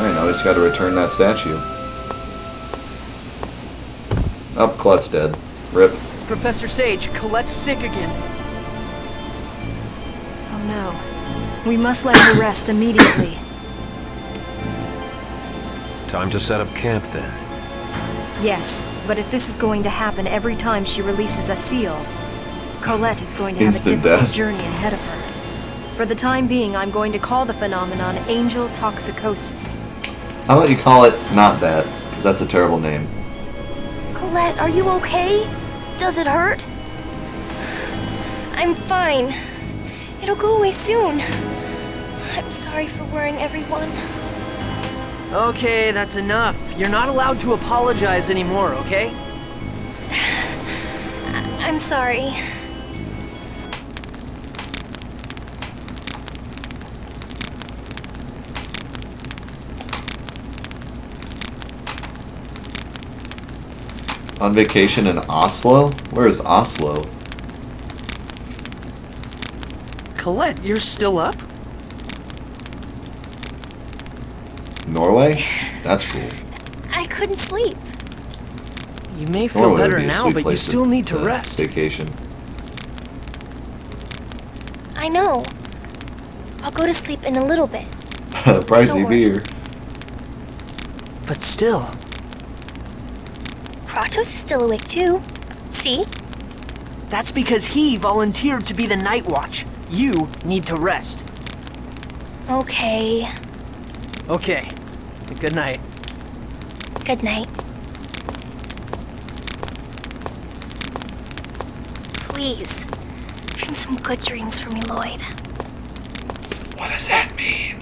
Alright, now we just gotta return that statue. Oh, Colette's dead. Rip. Professor Sage, Colette's sick again. Oh no. We must let her rest immediately. Time to set up camp then. Yes, but if this is going to happen every time she releases a seal, Colette is going to have Instant a difficult death. journey ahead of her. For the time being, I'm going to call the phenomenon angel toxicosis. How about you call it not that? Because that's a terrible name. Colette, are you okay? Does it hurt? I'm fine. It'll go away soon. I'm sorry for worrying everyone. Okay, that's enough. You're not allowed to apologize anymore, okay? I'm sorry. On vacation in Oslo? Where is Oslo? Colette, you're still up? Norway? That's cool. I couldn't sleep. You may feel Norway would better be a now, sweet but you place still need to rest. Vacation. I know. I'll go to sleep in a little bit. Pricey Don't worry. beer. But still. Kratos is still awake too. See? That's because he volunteered to be the Night Watch. You need to rest. Okay. Okay. Good night. Good night. Please, dream some good dreams for me, Lloyd. What does that mean?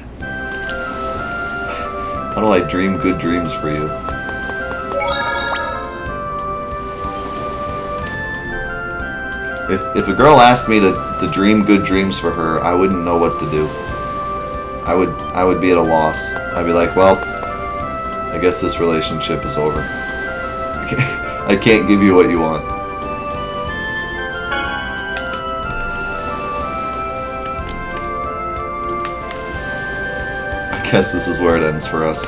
How do I dream good dreams for you? If a girl asked me to dream good dreams for her, I wouldn't know what to do. I would be at a loss. I'd be like, well, I guess this relationship is over. I can't give you what you want. I guess this is where it ends for us.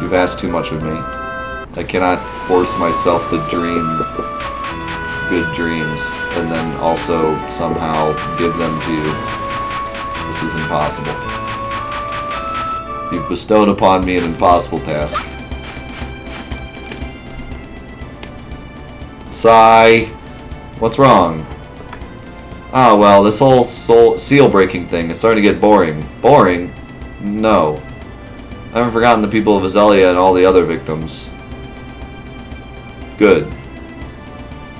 You've asked too much of me. I cannot force myself to dream good dreams and then also somehow give them to you. This is impossible. You've bestowed upon me an impossible task. Sigh. What's wrong? Ah, well, this whole seal breaking thing is starting to get boring. Boring? No. I haven't forgotten the people of Azalea and all the other victims. Good.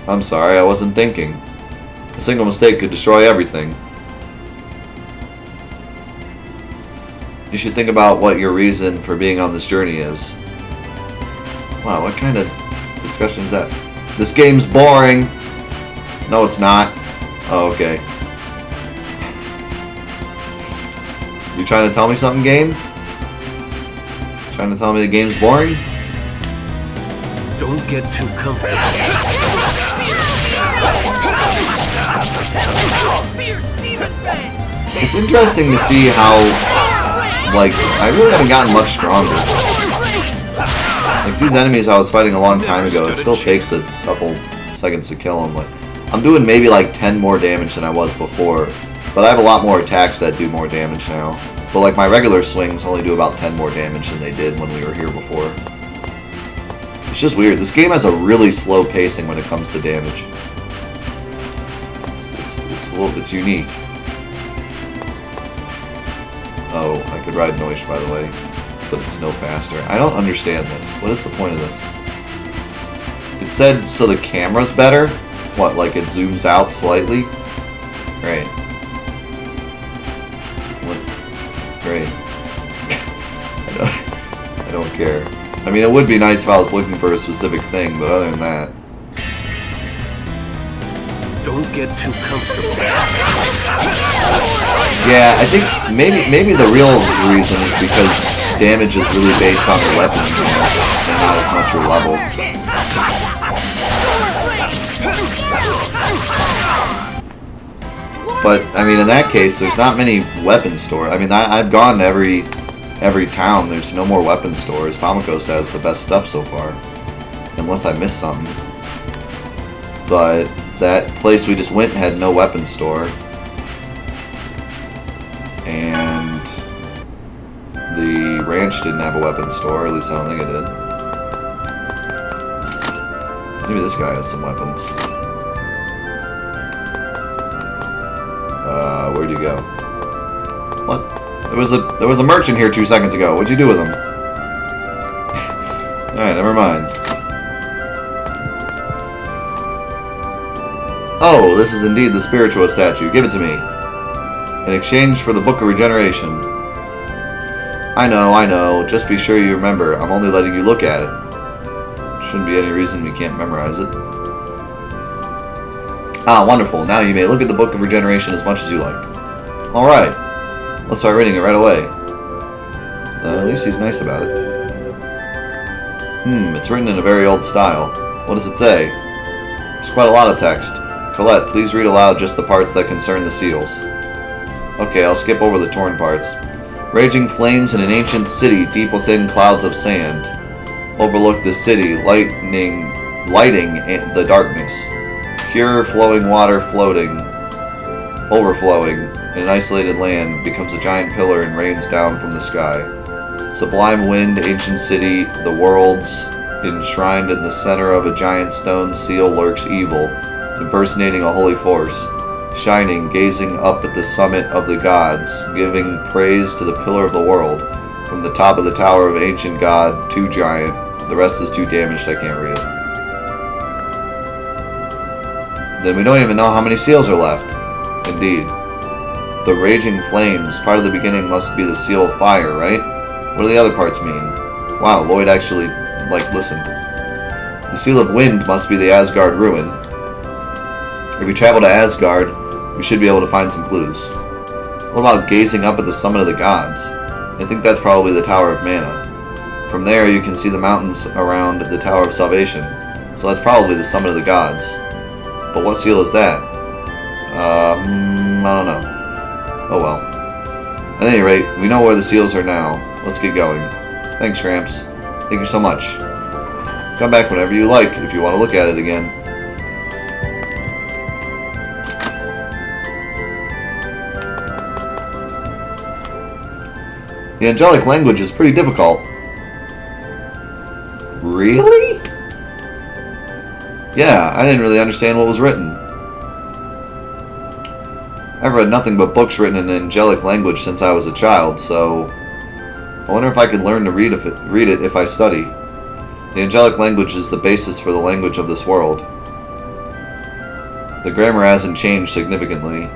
I'm sorry, I wasn't thinking. A single mistake could destroy everything. You should think about what your reason for being on this journey is. Wow, what kind of discussion is that? This game's boring! No, it's not. Oh, okay. You trying to tell me something, game? Trying to tell me the game's boring? Don't get too comfortable. It's interesting to see how, like, I really haven't gotten much stronger. Like, these enemies I was fighting a long time ago, it still takes a couple seconds to kill them. Like, I'm doing maybe like 10 more damage than I was before, but I have a lot more attacks that do more damage now. But like, my regular swings only do about 10 more damage than they did when we were here before. It's just weird. This game has a really slow pacing when it comes to damage. It's unique. Oh, I could ride Noish, by the way, but it's no faster. I don't understand this. What is the point of this? It said so the camera's better? What, like it zooms out slightly? Great. What? Great. I don't care. I mean, it would be nice if I was looking for a specific thing, but other than that... Don't get too comfortable. Yeah, I think maybe the real reason is because damage is really based on the weapon you have, and not as much your level. But, I mean, in that case, there's not many weapon stores. I mean, I've gone to every every town, there's no more weapon stores. Palma Coast has the best stuff so far. Unless I missed something. But that place we just went had no weapon store. And the ranch didn't have a weapon store, at least I don't think it did. Maybe this guy has some weapons. Where'd you go? What? There was a merchant here 2 seconds ago. What'd you do with him? Alright, never mind. Oh, this is indeed the spiritual statue. Give it to me. In exchange for the Book of Regeneration. I know. Just be sure you remember. I'm only letting you look at it. Shouldn't be any reason we can't memorize it. Ah, wonderful. Now you may look at the Book of Regeneration as much as you like. Alright. Let's start reading it right away. At least he's nice about it. It's written in a very old style. What does it say? There's quite a lot of text. Colette, please read aloud just the parts that concern the seals. Okay, I'll skip over the torn parts. Raging flames in an ancient city deep within clouds of sand. Overlook the city, lighting the darkness. Pure flowing water overflowing in an isolated land, becomes a giant pillar and rains down from the sky. Sublime wind, ancient city, the worlds enshrined in the center of a giant stone seal lurks evil, impersonating a holy force. Shining, gazing up at the summit of the gods, giving praise to the pillar of the world. From the top of the tower of ancient god, too giant. The rest is too damaged, I can't read it. Then we don't even know how many seals are left. Indeed. The raging flames, part of the beginning must be the seal of fire, right? What do the other parts mean? Wow, Lloyd actually, listened. The seal of wind must be the Asgard ruin. If we travel to Asgard, we should be able to find some clues. What about gazing up at the summit of the gods? I think that's probably the Tower of Mana. From there, you can see the mountains around the Tower of Salvation. So that's probably the summit of the gods. But what seal is that? I don't know. Oh well. At any rate, we know where the seals are now. Let's get going. Thanks, Gramps. Thank you so much. Come back whenever you like if you want to look at it again. The angelic language is pretty difficult. Really? Yeah, I didn't really understand what was written. I've read nothing but books written in angelic language since I was a child, so I wonder if I could learn to read it if I study. The angelic language is the basis for the language of this world. The grammar hasn't changed significantly.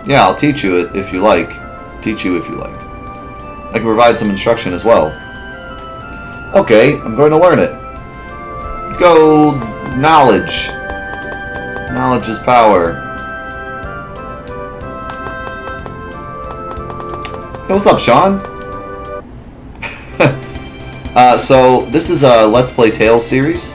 Yeah, I'll teach you it if you like. Teach you if you like. I can provide some instruction as well. Okay, I'm going to learn it. Go, knowledge. Knowledge is power. Hey, what's up, Sean? So, this is a Let's Play Tales series.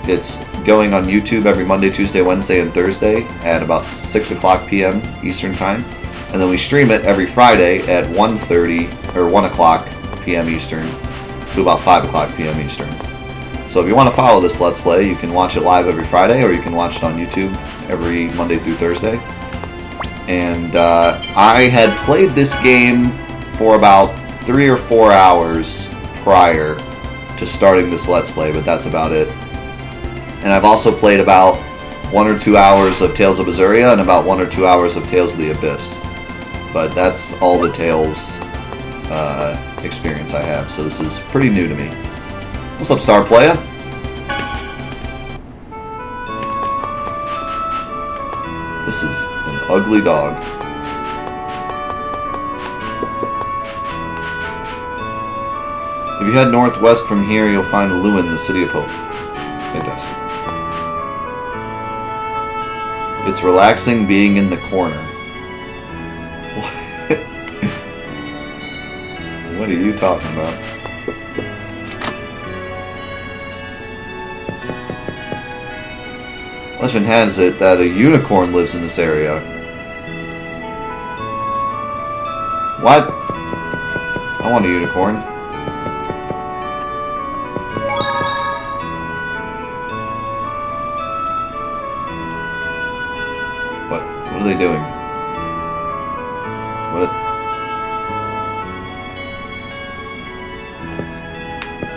It's going on YouTube every Monday, Tuesday, Wednesday, and Thursday at about 6 o'clock p.m. Eastern Time. And then we stream it every Friday at 1:30 or 1 o'clock p.m. Eastern to about 5 o'clock p.m. Eastern. So if you want to follow this Let's Play, you can watch it live every Friday, or you can watch it on YouTube every Monday through Thursday. And I had played this game for about 3 or 4 hours prior to starting this Let's Play, but that's about it. And I've also played about 1 or 2 hours of Tales of Berseria and about 1 or 2 hours of Tales of the Abyss. But that's all the Tales experience I have, so this is pretty new to me. What's up, Star Playa? This is an ugly dog. If you head northwest from here, you'll find Lewin, the City of Hope. Fantastic. It's relaxing being in the corner. What are you talking about? Legend has it that a unicorn lives in this area. What? I want a unicorn. What? What are they doing? What?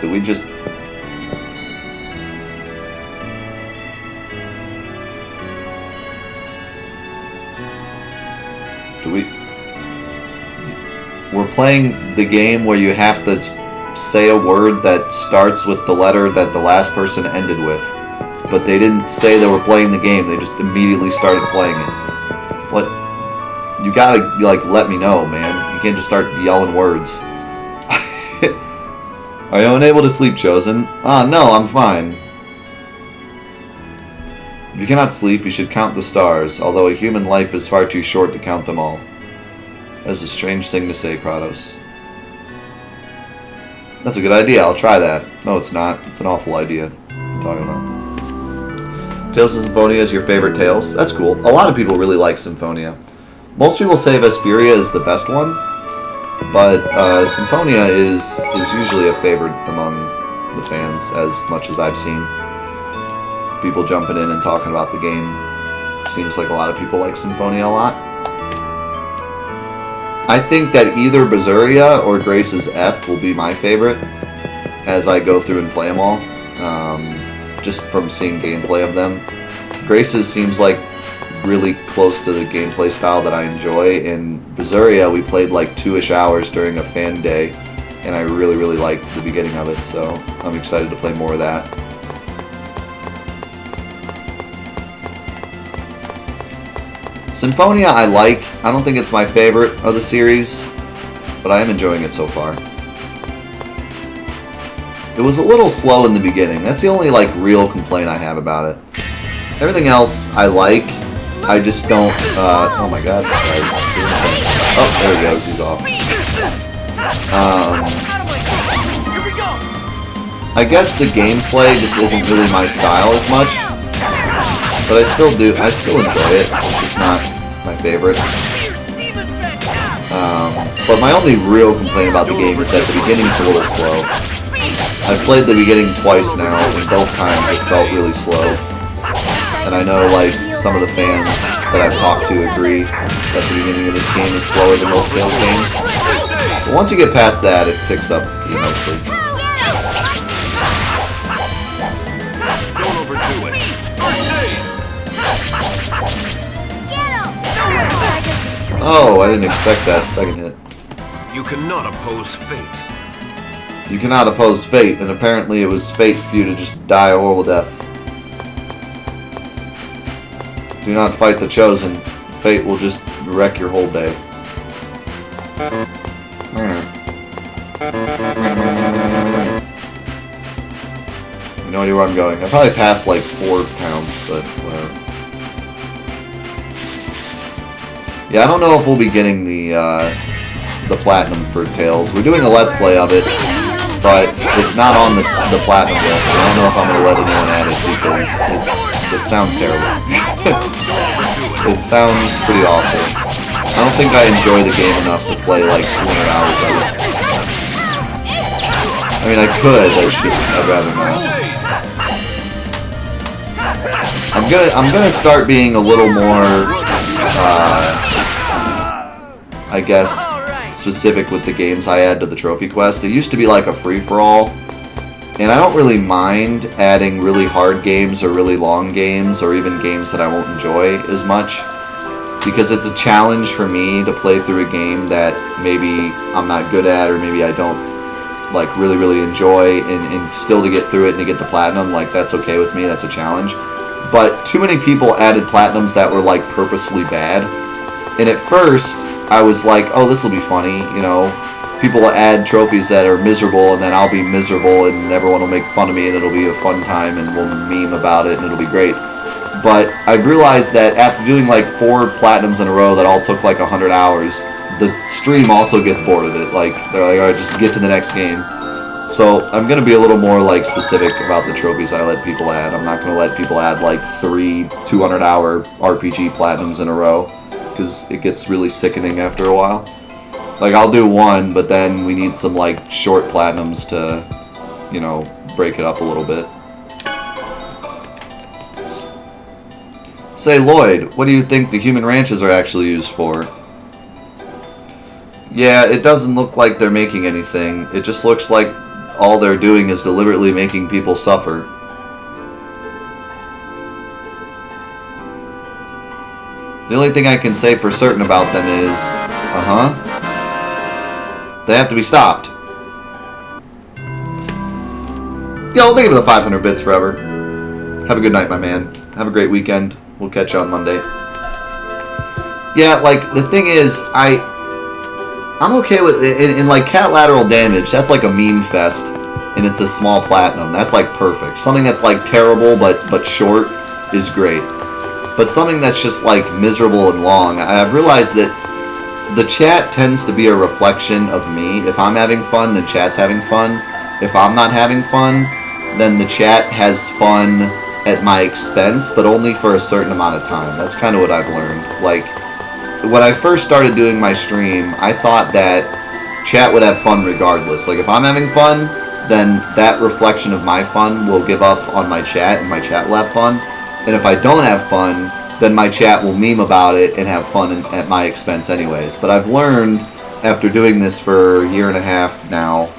Did we just... We're playing the game where you have to say a word that starts with the letter that the last person ended with. But they didn't say they were playing the game, they just immediately started playing it. What? You gotta, like, let me know, man. You can't just start yelling words. Are you unable to sleep, Chosen? Ah, no, I'm fine. If you cannot sleep, you should count the stars, although a human life is far too short to count them all. That is a strange thing to say, Kratos. That's a good idea, I'll try that. No, it's not. It's an awful idea. What are you talking about? Tales of Symphonia is your favorite Tales? That's cool. A lot of people really like Symphonia. Most people say Vesperia is the best one, but Symphonia is usually a favorite among the fans, as much as I've seen. People jumping in and talking about the game. Seems like a lot of people like Symphonia a lot. I think that either Berseria or Grace's F will be my favorite as I go through and play them all, just from seeing gameplay of them. Grace's seems like really close to the gameplay style that I enjoy. In Berseria, we played like 2-ish hours during a fan day, and I really, really liked the beginning of it, so I'm excited to play more of that. Symphonia I like. I don't think it's my favorite of the series, but I am enjoying it so far. It was a little slow in the beginning. That's the only like real complaint I have about it. Everything else I like. I just don't, oh my god, this guy's doing something. Oh, there he goes, he's off. I guess the gameplay just isn't really my style as much. But I still enjoy it. It's just not my favorite. But my only real complaint about the game is that the beginning's a little slow. I've played the beginning twice now, and both times it felt really slow. And I know, like, some of the fans that I've talked to agree that the beginning of this game is slower than most Tales games. But once you get past that, it picks up pretty nicely. Don't overdo it. Oh, I didn't expect that second hit. You cannot oppose fate. You cannot oppose fate, and apparently it was fate for you to just die a horrible death. Do not fight the Chosen. Fate will just wreck your whole day. No idea where I'm going. I probably passed like 4 pounds, but whatever. Yeah, I don't know if we'll be getting the platinum for Tales. We're doing a Let's Play of it, but it's not on the platinum list. I don't know if I'm going to let anyone add it because it sounds terrible. It sounds pretty awful. I don't think I enjoy the game enough to play like 200 hours of it. I mean, I could, it's just, I'd rather not. I'm gonna start being a little more, I guess, specific with the games I add to the trophy quest. It used to be like a free-for-all, and I don't really mind adding really hard games or really long games or even games that I won't enjoy as much, because it's a challenge for me to play through a game that maybe I'm not good at or maybe I don't like really enjoy, and still to get through it and to get the platinum. Like, that's okay with me, that's a challenge. But too many people added platinums that were like purposefully bad, and at first I was like, oh, this will be funny, you know, people will add trophies that are miserable and then I'll be miserable and everyone will make fun of me and it'll be a fun time and we'll meme about it and it'll be great. But I've realized that after doing like 4 platinums in a row that all took like 100 hours, the stream also gets bored of it. Like, they're like, alright, just get to the next game. So I'm going to be a little more like specific about the trophies I let people add. I'm not going to let people add like 3 200-hour RPG platinums in a row, because it gets really sickening after a while. Like, I'll do one, but then we need some, like, short platinums to, you know, break it up a little bit. Say, Lloyd, what do you think the human ranches are actually used for? Yeah, it doesn't look like they're making anything. It just looks like all they're doing is deliberately making people suffer. The only thing I can say for certain about them is, they have to be stopped. Yo, thank you for the 500 bits forever. Have a good night, my man. Have a great weekend. We'll catch you on Monday. Yeah, like, the thing is, I'm okay with in like cat lateral damage. That's like a meme fest, and it's a small platinum. That's like perfect. Something that's like terrible but short is great. But something that's just like miserable and long, I've realized that the chat tends to be a reflection of me. If I'm having fun, then chat's having fun. If I'm not having fun, then the chat has fun at my expense, but only for a certain amount of time. That's kind of what I've learned. Like, when I first started doing my stream, I thought that chat would have fun regardless. Like, if I'm having fun, then that reflection of my fun will give off on my chat, and my chat will have fun. And if I don't have fun, then my chat will meme about it and have fun at my expense anyways. But I've learned, after doing this for a year and a half now,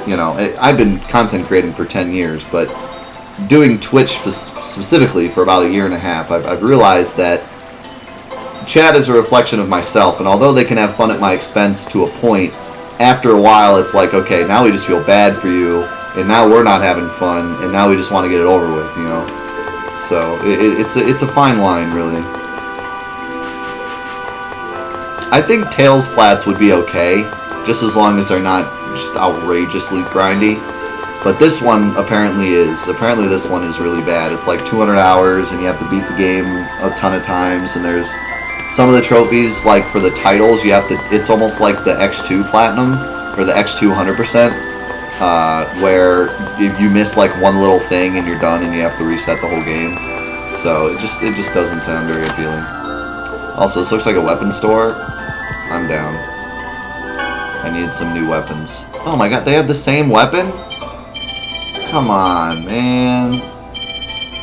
you know, I've been content creating for 10 years, but doing Twitch specifically for about a year and a half, I've realized that chat is a reflection of myself, and although they can have fun at my expense to a point, after a while it's like, okay, now we just feel bad for you, and now we're not having fun, and now we just want to get it over with, you know? So, it's a fine line, really. I think Tails Plats would be okay, just as long as they're not just outrageously grindy. But this one apparently is. Apparently this one is really bad. It's like 200 hours, and you have to beat the game a ton of times, and there's some of the trophies, like for the titles, you have to, it's almost like the X2 Platinum, or the X2 100%, where if you miss like one little thing and you're done and you have to reset the whole game. So it just doesn't sound very appealing. Also, this looks like a weapon store. I'm down. I need some new weapons. Oh my god, they have the same weapon? Come on, man.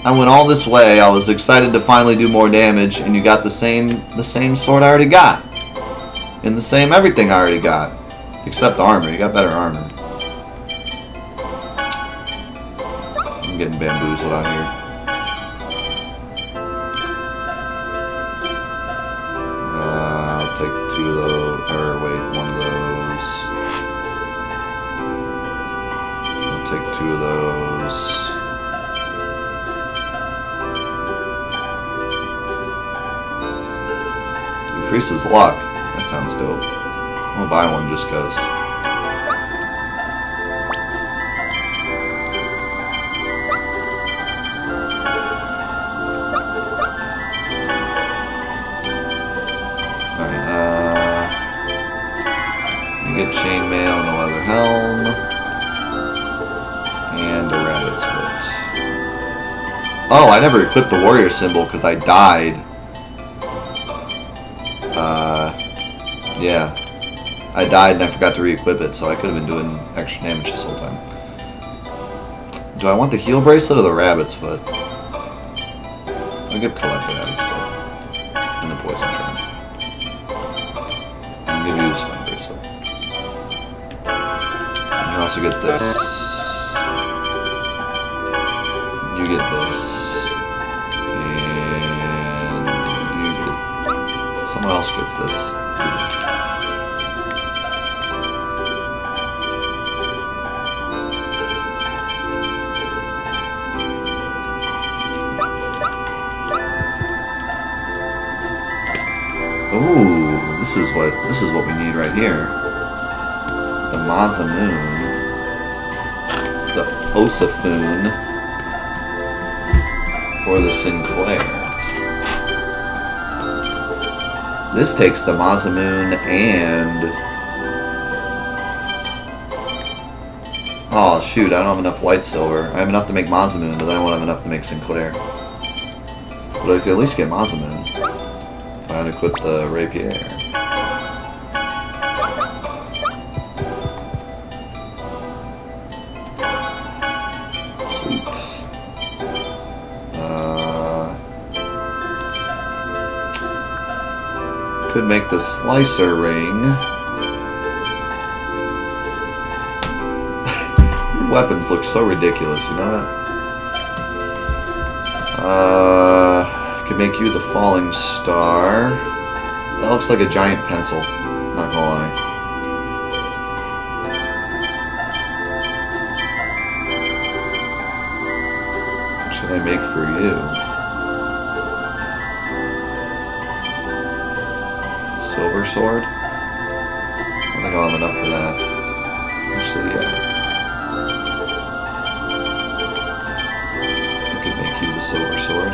I went all this way, I was excited to finally do more damage, and you got the same sword I already got. And the same everything I already got. Except armor, you got better armor. I'm getting bamboozled out here. I'll take two of those, or wait, one of those. I'll take two of those. Increases luck. That sounds dope. I'm gonna buy one just cause. Alright, you get chainmail and a leather helm. And a rabbit's foot. Oh, I never equipped the warrior symbol because I died. Yeah. I died and I forgot to re-equip it, so I could have been doing extra damage this whole time. Do I want the heal bracelet or the rabbit's foot? I'll give Colette the rabbit's foot. And the poison charm. I'll give you the stone bracelet. And you also get this. You get this. And you get... someone else gets this. Ooh, this is what we need right here. The Mazamoon, the Osafoon, or the Sinclair. This takes the Mazamoon and... oh shoot, I don't have enough white silver. I have enough to make Mazamoon, but I won't have enough to make Sinclair. But I could at least get Mazamoon. If I unequip the rapier. make the slicer ring. Your weapons look so ridiculous, you know that? I could make you the falling star. That looks like a giant pencil, not gonna lie. What should I make for you? Silver sword? I don't think I'll have enough for that. Actually, yeah. I could make you the silver sword.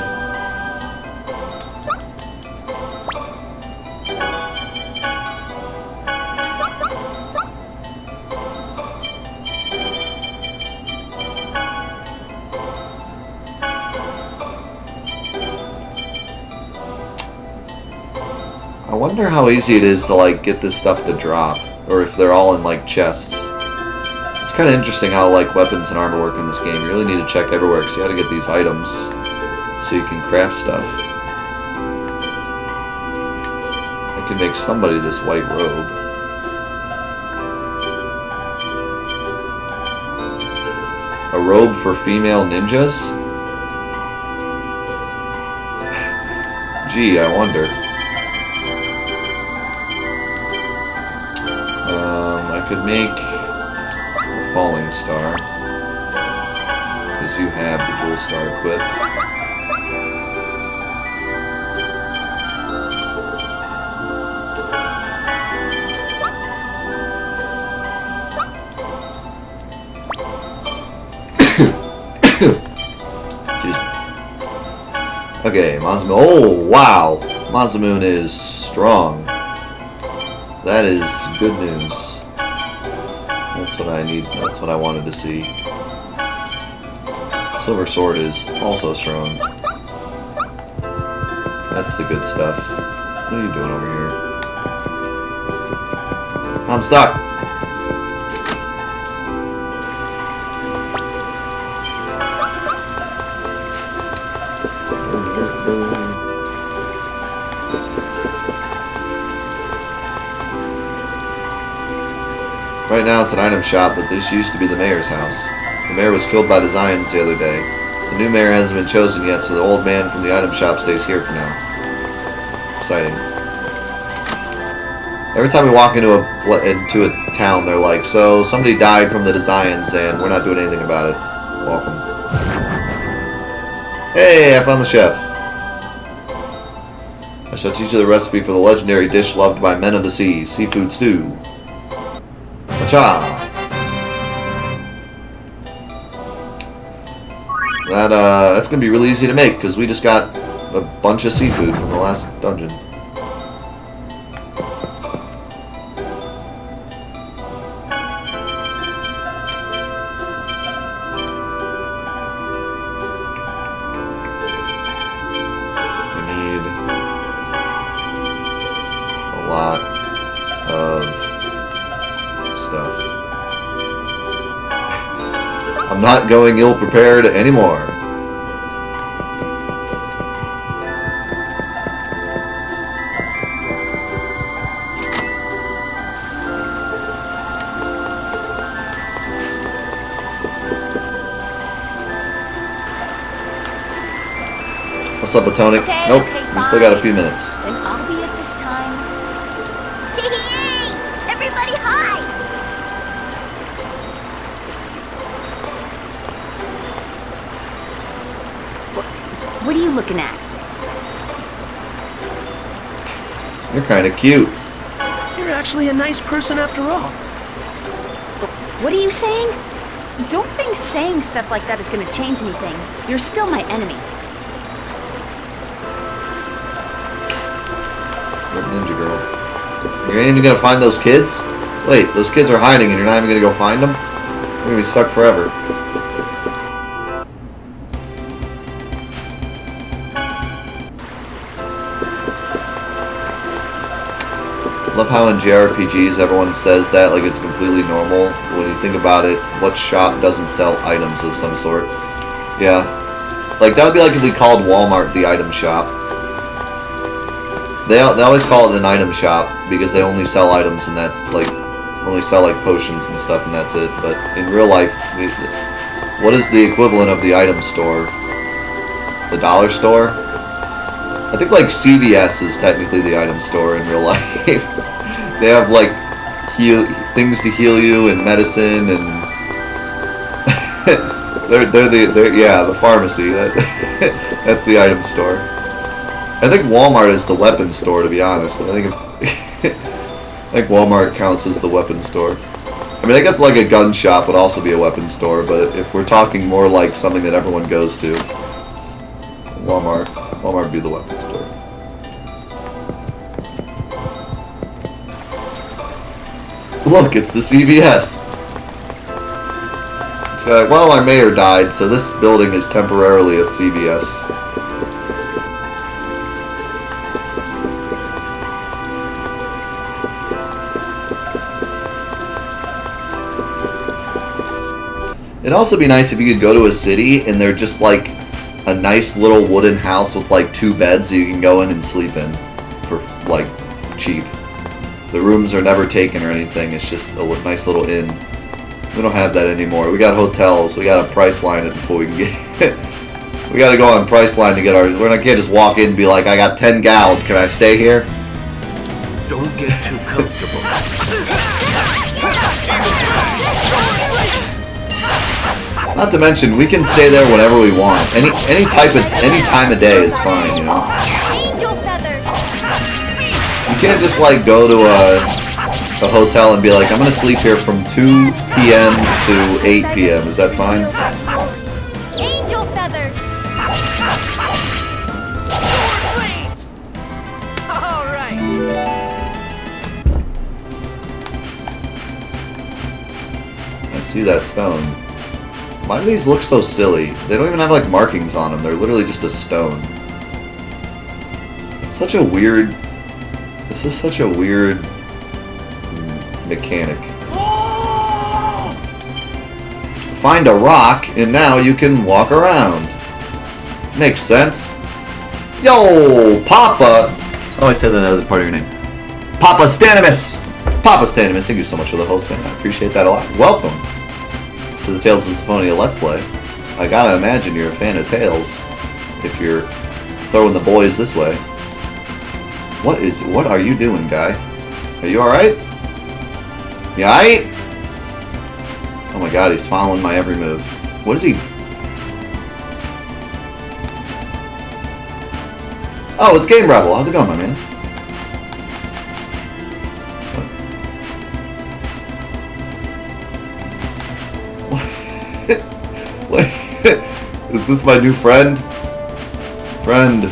I wonder how easy it is to like get this stuff to drop, or if they're all in like chests. It's kind of interesting how like weapons and armor work in this game. You really need to check everywhere because you got to get these items so you can craft stuff. I could make somebody this white robe. A robe for female ninjas? Gee, I wonder. I could make a falling star, because you have the dual star equipped. Okay, Masamune. Oh, wow! Masamune is strong. That is good news. That's what I need. That's what I wanted to see. Silver sword is also strong. That's the good stuff. What are you doing over here? I'm stuck! Right now it's an item shop, but this used to be the mayor's house. The mayor was killed by the Zions the other day. The new mayor hasn't been chosen yet, so the old man from the item shop stays here for now. Exciting. Every time we walk into a town, they're like, so somebody died from the Zions and we're not doing anything about it. Welcome. Hey, I found the chef. I shall teach you the recipe for the legendary dish loved by men of the sea, seafood stew. That's gonna be really easy to make because we just got a bunch of seafood from the last dungeon. We need a lot of stuff. I'm not going ill-prepared anymore. What's up, Platonic? Okay, nope, okay, we still got a few fine. minutes. Then I'll be at this time. Hey! Everybody hide! What are you looking at? You're kind of cute. You're actually a nice person after all. What are you saying? Don't think saying stuff like that is gonna change anything. You're still my enemy. What ninja girl? You ain't even gonna find those kids? Wait, those kids are hiding and you're not even gonna go find them? We're gonna be stuck forever. Love how in JRPGs everyone says that like it's completely normal. When you think about it, what shop doesn't sell items of some sort? Yeah. Like that would be like if we called Walmart the item shop. They always call it an item shop because they only sell items and that's like only sell like potions and stuff and that's it. But in real life, what is the equivalent of the item store? The dollar store? I think like CVS is technically the item store in real life. They have like things to heal you and medicine and they're the pharmacy. That's the item store. I think Walmart is the weapon store, to be honest. I think Walmart counts as the weapon store. I mean, I guess like a gun shop would also be a weapon store, but if we're talking more like something that everyone goes to, Walmart would be the weapon store. Look, it's the CVS. It's like, well, our mayor died, so this building is temporarily a CVS. It'd also be nice if you could go to a city and they're just like a nice little wooden house with like 2 beds that you can go in and sleep in for like cheap. The rooms are never taken or anything, it's just a nice little inn. We don't have that anymore. We got hotels, we gotta price line it before we can get we gotta go on Priceline to get our... We're not gonna just walk in and be like, I got 10 gals, can I stay here? Don't get too comfortable. Not to mention, we can stay there whenever we want. Any time of day is fine, you know. Angel feathers. You can't just like go to a hotel and be like, I'm gonna sleep here from 2 p.m. to 8 p.m. Is that fine? Angel feathers. All right. I see that stone. Why do these look so silly? They don't even have like markings on them. They're literally just a stone. It's such a weird... This is such a weird mechanic. Find a rock and now you can walk around. Makes sense. Yo, Papa! Oh, I said another part of your name. Papa Stanimus! Papa Stanimus, thank you so much for the host, man. I appreciate that a lot. Welcome to the Tales of Symphonia Let's Play. I gotta imagine you're a fan of Tales if you're throwing the boys this way. What are you doing, guy? Are you alright? You alright? Oh my god, he's following my every move. What is he? Oh, it's Game Rebel. How's it going, my man? Is this my new friend? Friend.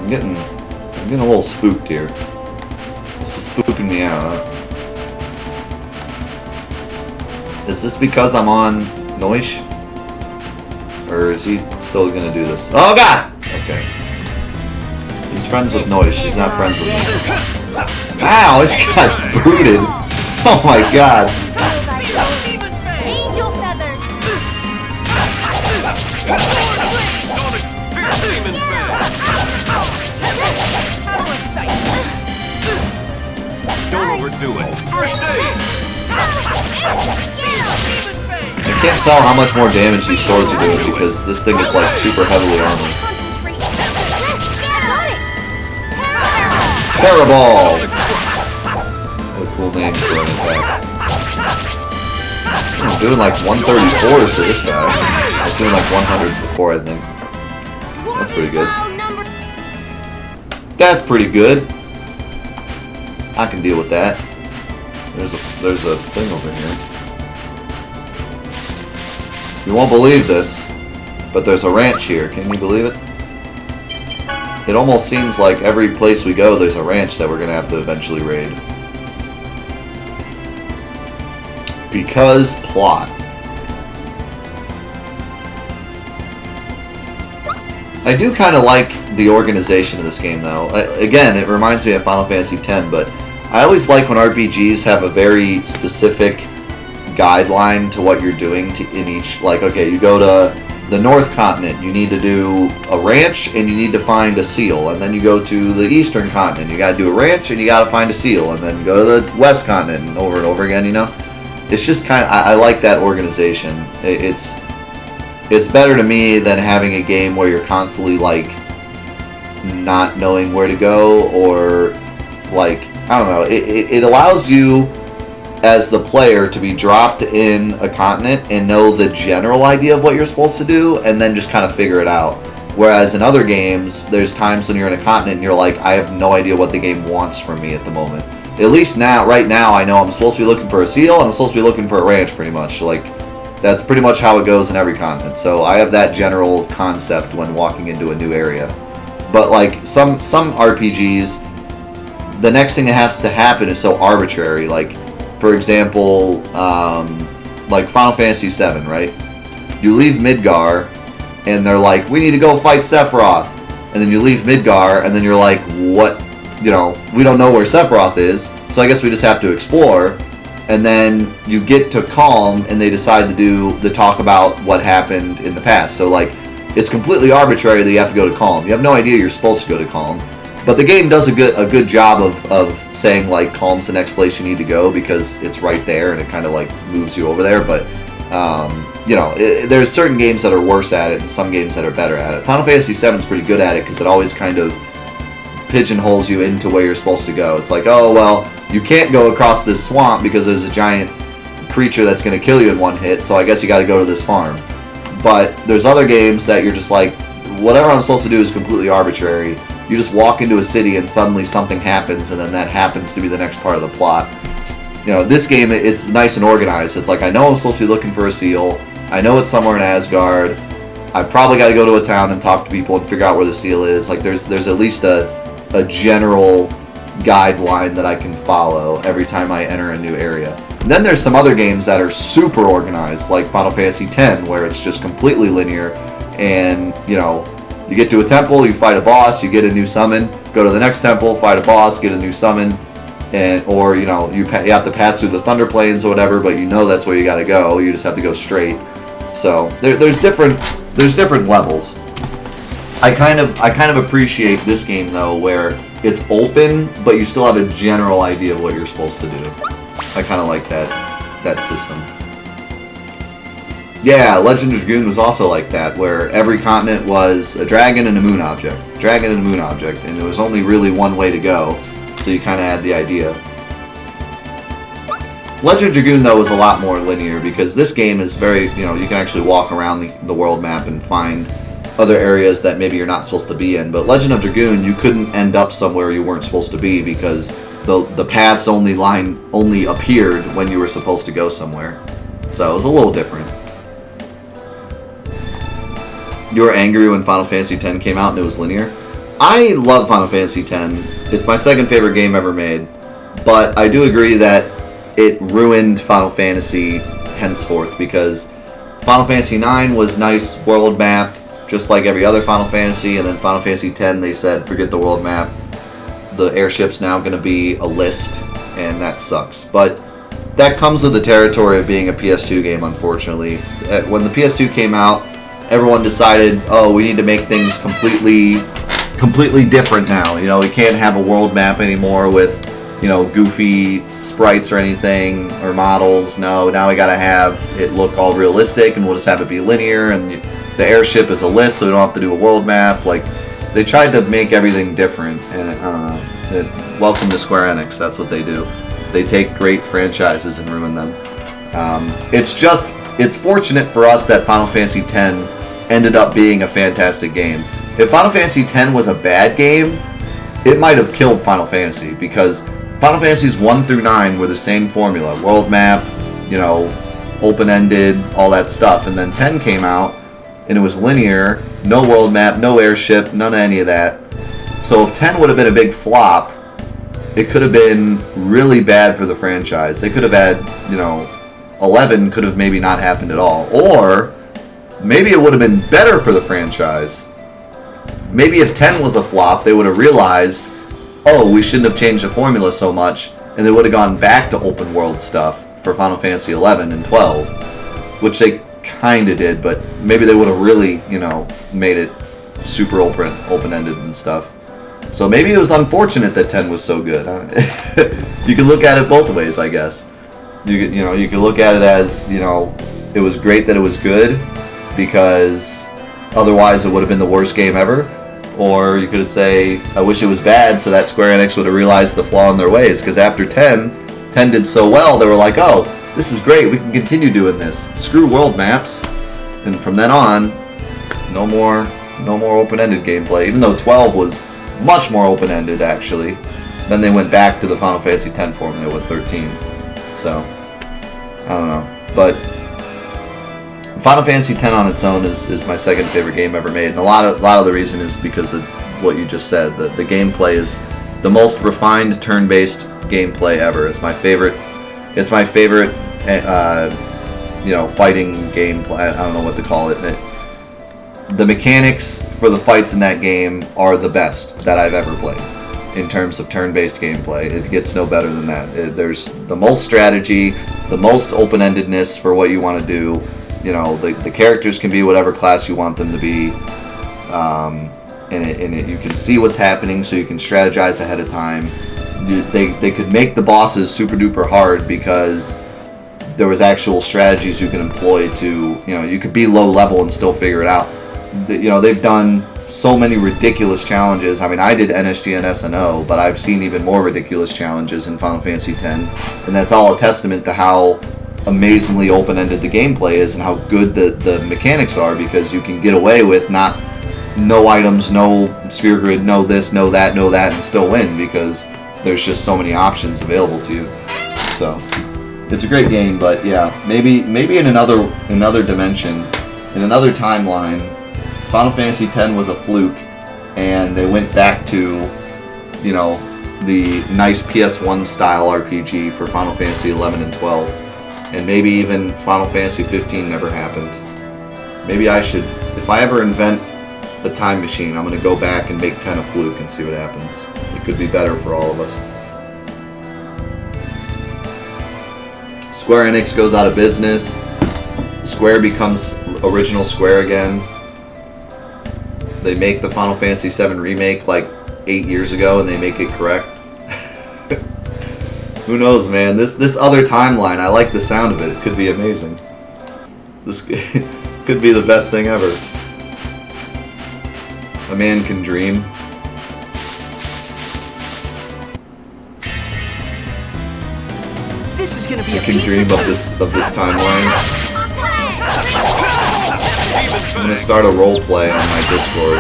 I'm getting a little spooked here. This is spooking me out, huh? Is this because I'm on Noish? Or is he still gonna do this? Oh god! Okay. He's friends with Noish, he's not friends with me. Ow, this got booted! Oh my god! Angel feathers. Don't overdo it. First aid! I can't tell how much more damage these swords are doing because this thing is like super heavily armored. Terrorball! What a cool name for an attack. I'm doing like 134s to this guy. I was doing like 100s before, I think. That's pretty good. That's pretty good. I can deal with that. There's a thing over here. You won't believe this, but there's a ranch here. Can you believe it? It almost seems like every place we go, there's a ranch that we're gonna have to eventually raid. Because plot. I do kind of like the organization of this game, though. Again, it reminds me of Final Fantasy X, but I always like when RPGs have a very specific guideline to what you're doing in each. Like, okay, you go to the North Continent, you need to do a ranch and you need to find a seal, and then you go to the Eastern Continent, you got to do a ranch and you got to find a seal, and then go to the West Continent, and over again. You know, it's just kind of, I like that organization. It's better to me than having a game where you're constantly like not knowing where to go, or like, I don't know. It allows you as the player to be dropped in a continent and know the general idea of what you're supposed to do, and then just kind of figure it out. Whereas in other games, there's times when you're in a continent and you're like, I have no idea what the game wants from me at the moment. At least now, right now, I know I'm supposed to be looking for a seal and I'm supposed to be looking for a ranch, pretty much. Like, that's pretty much how it goes in every continent. So I have that general concept when walking into a new area. But like some RPGs, the next thing that has to happen is so arbitrary. Like, for example, like Final Fantasy VII, right? You leave Midgar, and they're like, we need to go fight Sephiroth. And then you leave Midgar, and then you're like, what? You know, we don't know where Sephiroth is, so I guess we just have to explore. And then you get to Calm, and they decide to talk about what happened in the past. So, like, it's completely arbitrary that you have to go to Calm. You have no idea you're supposed to go to Calm. But the game does a good job of saying, like, Calm's the next place you need to go because it's right there and it kind of, like, moves you over there. But, you know, there's certain games that are worse at it and some games that are better at it. Final Fantasy VII's pretty good at it because it always kind of pigeonholes you into where you're supposed to go. It's like, oh, well, you can't go across this swamp because there's a giant creature that's going to kill you in one hit, so I guess you got to go to this farm. But there's other games that you're just like, whatever I'm supposed to do is completely arbitrary. You just walk into a city and suddenly something happens, and then that happens to be the next part of the plot. You know, this game, it's nice and organized. It's like, I know I'm supposed to be looking for a seal. I know it's somewhere in Asgard. I probably got to go to a town and talk to people and figure out where the seal is. Like, there's at least a general guideline that I can follow every time I enter a new area. And then there's some other games that are super organized, like Final Fantasy X, where it's just completely linear, and, you know, you get to a temple, you fight a boss, you get a new summon, go to the next temple, fight a boss, get a new summon, and or, you know, you have to pass through the Thunder Plains or whatever, but you know that's where you got to go. You just have to go straight. So there's different levels. I kind of appreciate this game though, where it's open, but you still have a general idea of what you're supposed to do. I kind of like that system. Yeah, Legend of Dragoon was also like that, where every continent was a dragon and a moon object. And there was only really one way to go, so you kind of had the idea. Legend of Dragoon, though, was a lot more linear, because this game is very, you know, you can actually walk around the world map and find other areas that maybe you're not supposed to be in. But Legend of Dragoon, you couldn't end up somewhere you weren't supposed to be, because the paths only appeared when you were supposed to go somewhere. So it was a little different. You were angry when Final Fantasy X came out and it was linear? I love Final Fantasy X. It's my second favorite game ever made. But I do agree that it ruined Final Fantasy henceforth, because Final Fantasy IX was nice world map, just like every other Final Fantasy, and then Final Fantasy X, they said, forget the world map. The airship's now going to be a list, and that sucks. But that comes with the territory of being a PS2 game, unfortunately. When the PS2 came out, everyone decided, oh, we need to make things completely different now. You know, we can't have a world map anymore with, you know, goofy sprites or anything, or models. No, now we gotta have it look all realistic, and we'll just have it be linear, and the airship is a list, so we don't have to do a world map. Like, they tried to make everything different, and I don't know. Welcome to Square Enix, that's what they do. They take great franchises and ruin them. It's fortunate for us that Final Fantasy X ended up being a fantastic game. If Final Fantasy X was a bad game, it might have killed Final Fantasy, because Final Fantasies 1 through 9 were the same formula. World map, you know, open-ended, all that stuff. And then 10 came out, and it was linear, no world map, no airship, none of any of that. So if 10 would have been a big flop, it could have been really bad for the franchise. They could have had, you know, 11 could have maybe not happened at all. Or maybe it would have been better for the franchise. Maybe if 10 was a flop, they would have realized, oh, we shouldn't have changed the formula so much, and they would have gone back to open world stuff for Final Fantasy 11 and 12, which they kind of did, but maybe they would have really, you know, made it super open-ended and stuff. So maybe it was unfortunate that 10 was so good. You can look at it both ways, I guess. You can look at it as, you know, it was great that it was good because otherwise it would have been the worst game ever. Or you could say, I wish it was bad so that Square Enix would have realized the flaw in their ways. Because after 10 did so well, they were like, oh, this is great, we can continue doing this. Screw world maps. And from then on, no more open-ended gameplay. Even though 12 was much more open-ended, actually. Then they went back to the Final Fantasy X formula with 13. So, I don't know. But Final Fantasy X on its own is my second favorite game ever made. And a lot of the reason is because of what you just said. The gameplay is the most refined turn-based gameplay ever. It's my favorite. It's my favorite, you know, fighting gameplay. I don't know what to call it. The mechanics for the fights in that game are the best that I've ever played in terms of turn-based gameplay. It gets no better than that. There's the most strategy, the most open-endedness for what you want to do. You know, the characters can be whatever class you want them to be. And you can see what's happening, so you can strategize ahead of time. They could make the bosses super duper hard because there was actual strategies you can employ to, you know, you could be low level and still figure it out. You know, they've done so many ridiculous challenges. I mean, I did NSG and SNO, but I've seen even more ridiculous challenges in Final Fantasy X, and that's all a testament to how amazingly open-ended the gameplay is and how good the mechanics are, because you can get away with no items, no sphere grid, no this, no that, and still win because there's just so many options available to you. So it's a great game, but yeah, maybe in another dimension, in another timeline, Final Fantasy X was a fluke, and they went back to, you know, the nice PS1 style RPG for Final Fantasy 11 and 12, and maybe even Final Fantasy 15 never happened. Maybe I should, if I ever invent a time machine, I'm going to go back and make 10 a fluke and see what happens. It could be better for all of us. Square Enix goes out of business. Square becomes original Square again. They make the Final Fantasy VII remake like 8 years ago, and they make it correct. Who knows, man? This other timeline, I like the sound of it. It could be amazing. This could be the best thing ever. A man can dream. This is gonna be I can dream of this timeline. I'm gonna start a roleplay on my Discord.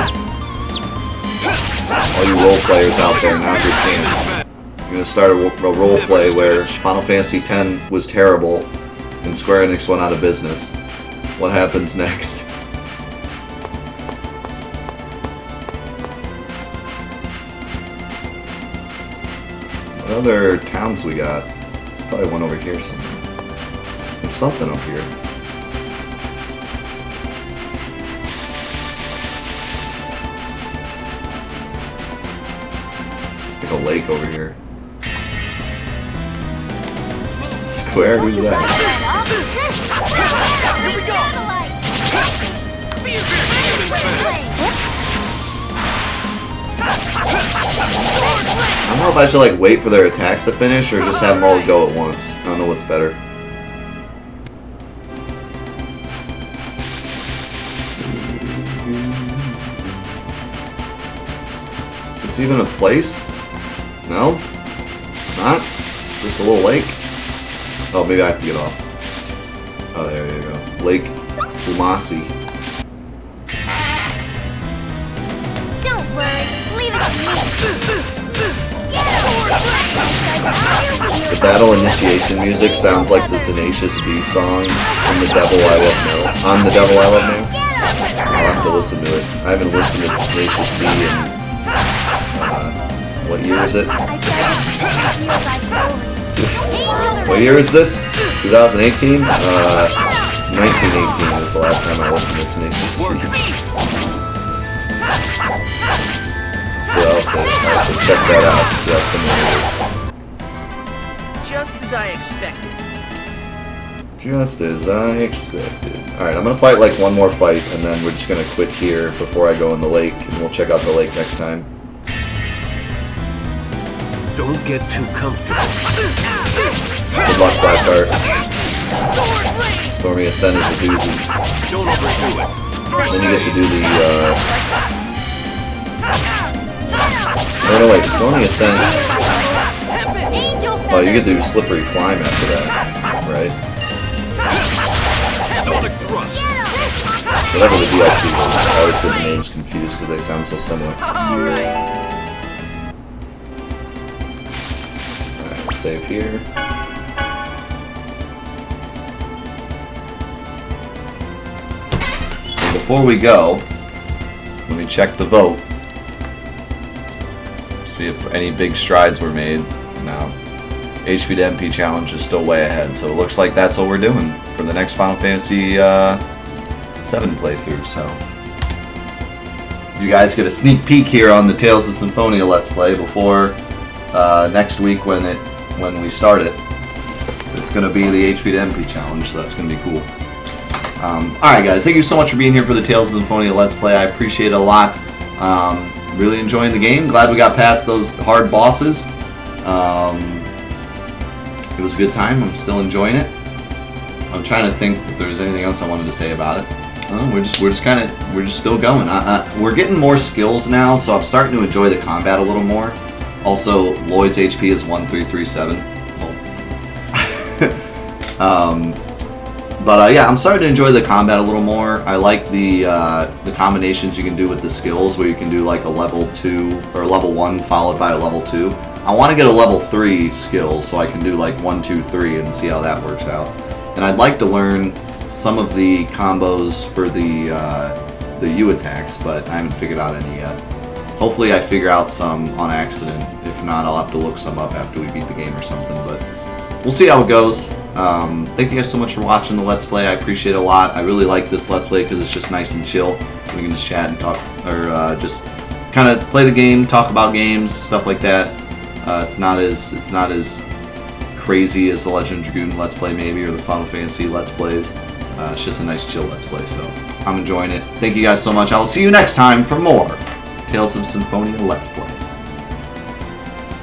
All you role players out there, now's your chance. I'm gonna start a roleplay where Final Fantasy X was terrible and Square Enix went out of business. What happens next? What other towns we got? There's probably one over here somewhere. There's something up here. Like a lake over here. Square? Who's that? Here we go! I don't know if I should like wait for their attacks to finish or just have them all go at once. I don't know what's better. Is this even a place? No? It's not? It's just a little lake? Oh, maybe I have to get off. Oh, there you go. Lake Umasi. Don't worry, leave it to me. The battle initiation music sounds like the Tenacious D song from The Devil I Love Now. On The Devil I Love Now. I'll have to listen to it. I haven't listened to Tenacious D in... what year is it? What year is this? 2018? 1918 was the last time I listened to Tenacious D. Well, I'll have to check that out, see how similar it is. Just as I expected. Just as I expected. Alright, I'm gonna fight like one more fight, and then we're just gonna quit here before I go in the lake, and we'll check out the lake next time. Don't get too comfortable. Good luck, Blackheart. Stormy Ascent is a doozy. Don't overdo it. Then you get to do the, oh no, wait, Stormy Ascent... Oh, you get to do Slippery Climb after that, right? Sonic thrust. Whatever the DLC is, I always get the names confused because they sound so similar. Alright, save here. And before we go, let me check the vote. See if any big strides were made. No. HP to MP challenge is still way ahead, so it looks like that's what we're doing for the next Final Fantasy 7 playthrough. So you guys get a sneak peek here on the Tales of Symphonia Let's Play before next week when we start it. It's going to be the HP to MP challenge, so that's going to be cool. Alright guys, thank you so much for being here for the Tales of Symphonia Let's Play. I appreciate it a lot. Really enjoying the game. Glad we got past those hard bosses. It was a good time. I'm still enjoying it. I'm trying to think if there's anything else I wanted to say about it. We're just still going. We're getting more skills now, so I'm starting to enjoy the combat a little more. Also, Lloyd's HP is 1337. But yeah, I'm starting to enjoy the combat a little more. I like the combinations you can do with the skills, where you can do like a level 2 or level 1 followed by a level 2. I want to get a level 3 skill so I can do like 1, 2, 3 and see how that works out. And I'd like to learn some of the combos for the U attacks, but I haven't figured out any yet. Hopefully I figure out some on accident. If not, I'll have to look some up after we beat the game or something, but we'll see how it goes. Thank you guys so much for watching the Let's Play. I appreciate it a lot. I really like this Let's Play because it's just nice and chill. We can just chat and talk, or just kind of play the game, talk about games, stuff like that. It's not as crazy as the Legend of Dragoon Let's Play maybe, or the Final Fantasy Let's Plays. It's just a nice chill Let's Play, so I'm enjoying it. Thank you guys so much. I will see you next time for more Tales of Symphonia Let's Play.